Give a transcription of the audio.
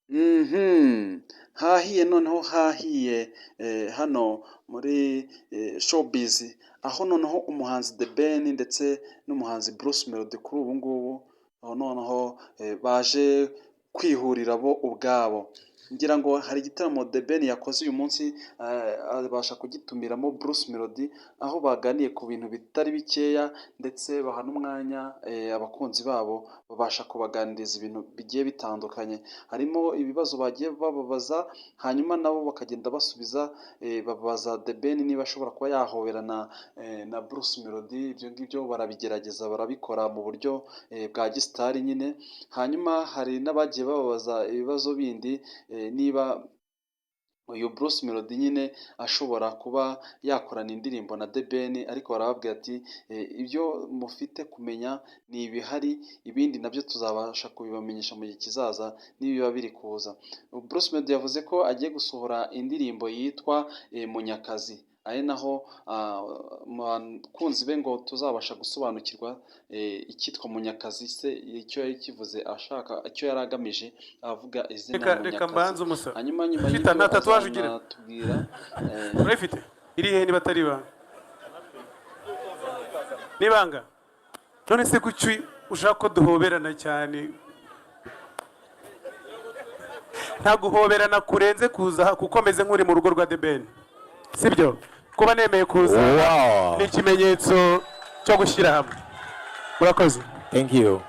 Mhm. Hahiye noneho hahiye hano muri showbiz, aho noneho umuhanzi The Ben ndetse n'umuhanzi Bruce Melody kuri ubu ngubu aho noneho baje kwihurira bo ubwabo. Ngira ngo hari igitaramo The Ben yakoze uyu munsi, abasha kugitumiramo Bruce Melody, aho baganiye ku bintu bitari bikeya ndetse baha n'umwanya abakunzi babo babasha kubaganiriza ibintu bigiye bitandukanye. Harimo ibibazo bagiye bababaza, hanyuma nabo bakagenda basubiza, babaza The Ben niba ashobora kuba yahoberana na Bruce Melody. Ibyo ngibyo barabigerageza barabikora mu buryo bwa gisitari nyine. Hanyuma hari n'abagiye bababaza ibibazo bindi, niba uyu Bruce Melody nyine ashobora kuba yakorana indirimbo na The Ben, ariko barababwira ati ibyo mufite kumenya ni ibihari, ibindi nabyo tuzabasha kubibamenyesha mu gihe kizaza n'ibiba biri kuza. Bruce Melody yavuze ko agiye gusohora indirimbo yitwa Munyakazi, ari naho mu bakunzi be ngo tuzabasha gusobanukirwa icyitwa Munyakazi se icyo yari kivuze, ashaka icyo yari agamije avuga izina Munyakazi. Hanyuma nyuma y'ibyo azanatubwira urayifite iri he niba atari ibanga n'ibanga. None se kuki ushaka ko duhoberana cyane? Nta guhoberana kurenze kuza kuko meze nk'uri mu rugo rwa The Ben, sibyo? Kuba nemeye kuza ni ikimenyetso cyo gushyira hamwe. Murakoze. Thank you.